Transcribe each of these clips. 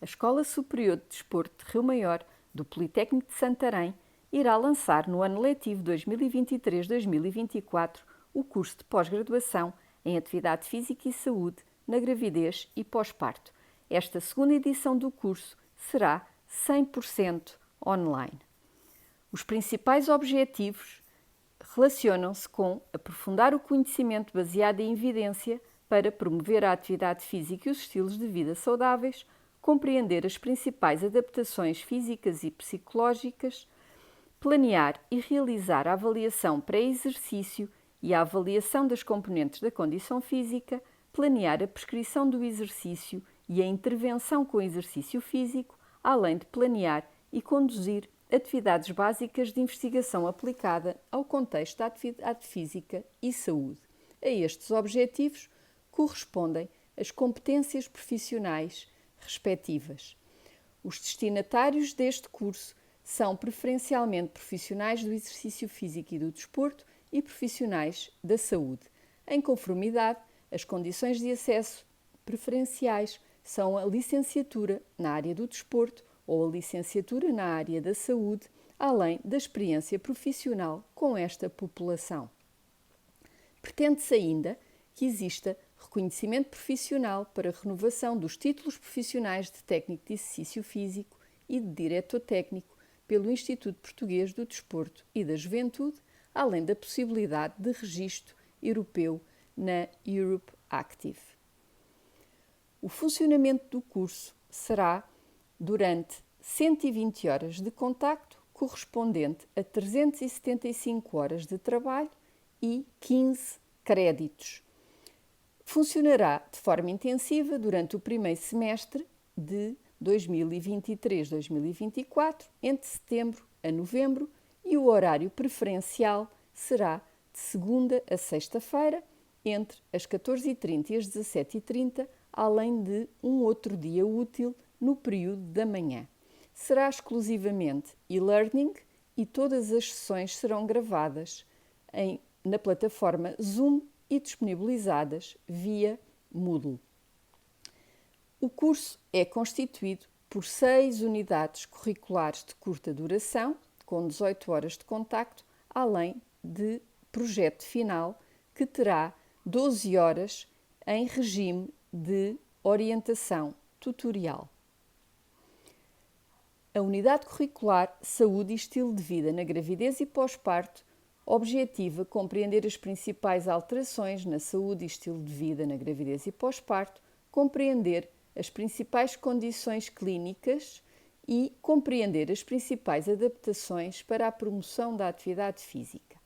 a Escola Superior de Desporto de Rio Maior, do Politécnico de Santarém, irá lançar no ano letivo 2023-2024 o curso de pós-graduação em Atividade Física e Saúde na gravidez e pós-parto. Esta segunda edição do curso será 100% online. Os principais objetivos relacionam-se com aprofundar o conhecimento baseado em evidência para promover a atividade física e os estilos de vida saudáveis, compreender as principais adaptações físicas e psicológicas, planear e realizar a avaliação pré-exercício e a avaliação das componentes da condição física, planear a prescrição do exercício e a intervenção com o exercício físico, além de planear e conduzir atividades básicas de investigação aplicada ao contexto da atividade física e saúde. A estes objetivos correspondem as competências profissionais respectivas. Os destinatários deste curso são preferencialmente profissionais do exercício físico e do desporto e profissionais da saúde. Em conformidade, as condições de acesso preferenciais são a licenciatura na área do desporto ou a licenciatura na área da saúde, além da experiência profissional com esta população. Pretende-se ainda que exista reconhecimento profissional para renovação dos títulos profissionais de técnico de exercício físico e de diretor técnico pelo Instituto Português do Desporto e da Juventude, além da possibilidade de registro europeu na Europe Active. O funcionamento do curso será durante 120 horas de contacto, correspondente a 375 horas de trabalho e 15 créditos. Funcionará de forma intensiva durante o primeiro semestre de 2023-2024, entre setembro a novembro, e o horário preferencial será de segunda a sexta-feira, entre as 14h30 e as 17h30, além de um outro dia útil no período da manhã. Será exclusivamente e-learning e todas as sessões serão gravadas na plataforma Zoom e disponibilizadas via Moodle. O curso é constituído por 6 unidades curriculares de curta duração, com 18 horas de contacto, além de projeto final, que terá 12 horas em regime de orientação tutorial. A unidade curricular Saúde e Estilo de Vida na Gravidez e Pós-Parto objetiva compreender as principais alterações na saúde e estilo de vida na gravidez e pós-parto, compreender as principais condições clínicas e compreender as principais adaptações para a promoção da atividade física.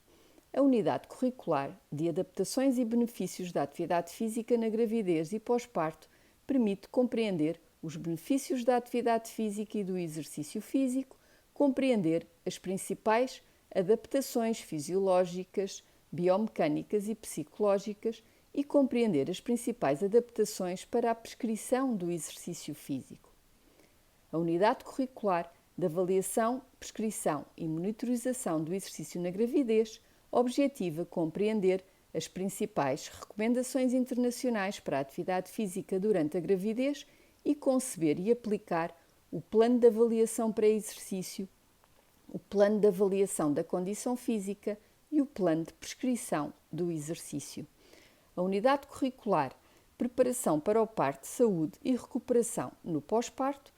A unidade curricular de adaptações e benefícios da atividade física na gravidez e pós-parto permite compreender os benefícios da atividade física e do exercício físico, compreender as principais adaptações fisiológicas, biomecânicas e psicológicas e compreender as principais adaptações para a prescrição do exercício físico. A unidade curricular de avaliação, prescrição e monitorização do exercício na gravidez objetiva compreender as principais recomendações internacionais para a atividade física durante a gravidez e conceber e aplicar o plano de avaliação pré-exercício, o plano de avaliação da condição física e o plano de prescrição do exercício. A unidade curricular Preparação para o Parto, Saúde e Recuperação no Pós-Parto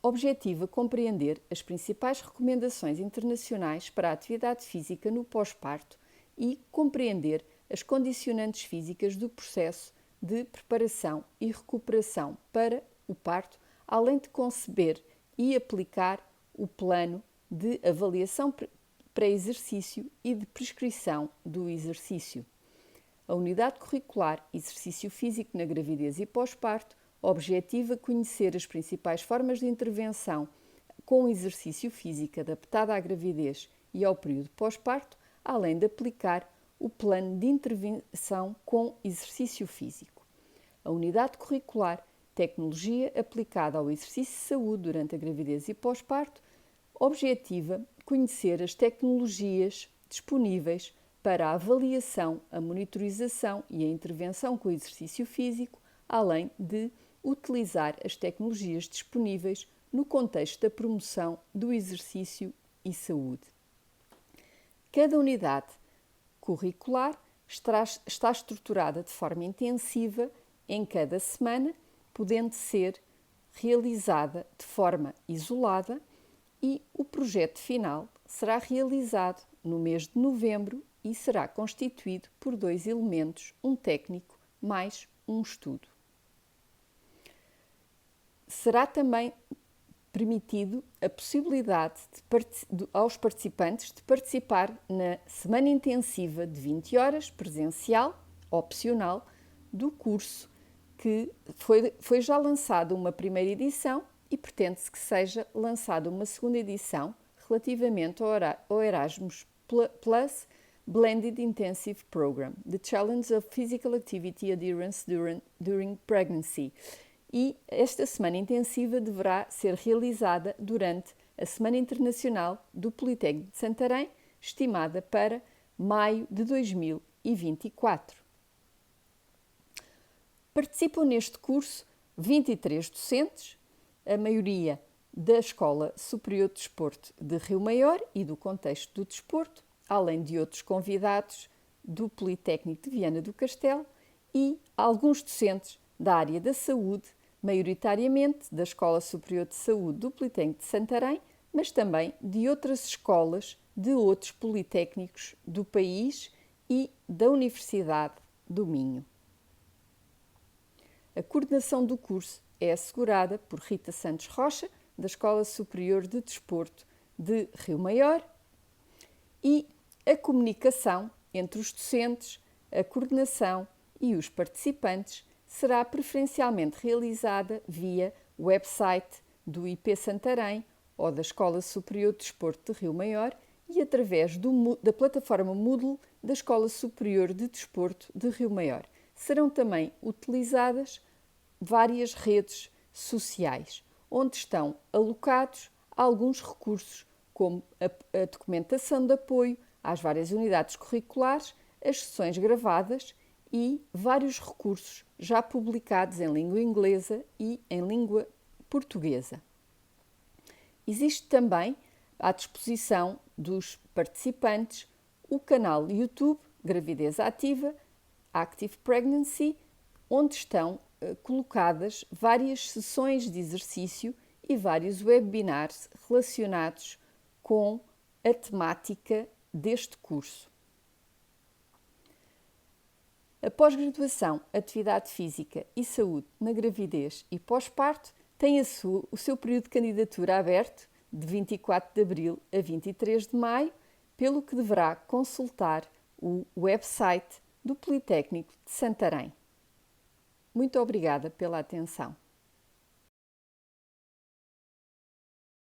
objetiva compreender as principais recomendações internacionais para a atividade física no pós-parto e compreender as condicionantes físicas do processo de preparação e recuperação para o parto, além de conceber e aplicar o plano de avaliação pré-exercício e de prescrição do exercício. A unidade curricular Exercício Físico na Gravidez e Pós-Parto objetiva conhecer as principais formas de intervenção com exercício físico adaptado à gravidez e ao período pós-parto, além de aplicar o plano de intervenção com exercício físico. A unidade curricular Tecnologia aplicada ao exercício de saúde durante a gravidez e pós-parto objetiva conhecer as tecnologias disponíveis para a avaliação, a monitorização e a intervenção com o exercício físico, além de utilizar as tecnologias disponíveis no contexto da promoção do exercício e saúde. Cada unidade curricular está estruturada de forma intensiva em cada semana, podendo ser realizada de forma isolada, e o projeto final será realizado no mês de novembro e será constituído por 2 elementos, um técnico mais um estudo. Será também permitido a possibilidade aos participantes de participar na semana intensiva de 20 horas, presencial, opcional, do curso, que foi já lançada uma primeira edição e pretende-se que seja lançada uma segunda edição relativamente ao Erasmus Plus Blended Intensive Program, The Challenge of Physical Activity Adherence during Pregnancy. E esta semana intensiva deverá ser realizada durante a Semana Internacional do Politécnico de Santarém, estimada para maio de 2024. Participam neste curso 23 docentes, a maioria da Escola Superior de Desporto de Rio Maior e do contexto do desporto, além de outros convidados do Politécnico de Viana do Castelo e alguns docentes da área da saúde, maioritariamente da Escola Superior de Saúde do Politécnico de Santarém, mas também de outras escolas de outros politécnicos do país e da Universidade do Minho. A coordenação do curso é assegurada por Rita Santos Rocha, da Escola Superior de Desporto de Rio Maior, e a comunicação entre os docentes, a coordenação e os participantes será preferencialmente realizada via website do IP Santarém ou da Escola Superior de Desporto de Rio Maior e através da plataforma Moodle da Escola Superior de Desporto de Rio Maior. Serão também utilizadas várias redes sociais, onde estão alocados alguns recursos, como a documentação de apoio às várias unidades curriculares, as sessões gravadas e vários recursos já publicados em língua inglesa e em língua portuguesa. Existe também à disposição dos participantes o canal YouTube Gravidez Ativa, Active Pregnancy, onde estão colocadas várias sessões de exercício e vários webinars relacionados com a temática deste curso. A pós-graduação Atividade Física e Saúde na Gravidez e Pós-Parto tem o seu período de candidatura aberto de 24 de abril a 23 de maio, pelo que deverá consultar o website do Politécnico de Santarém. Muito obrigada pela atenção.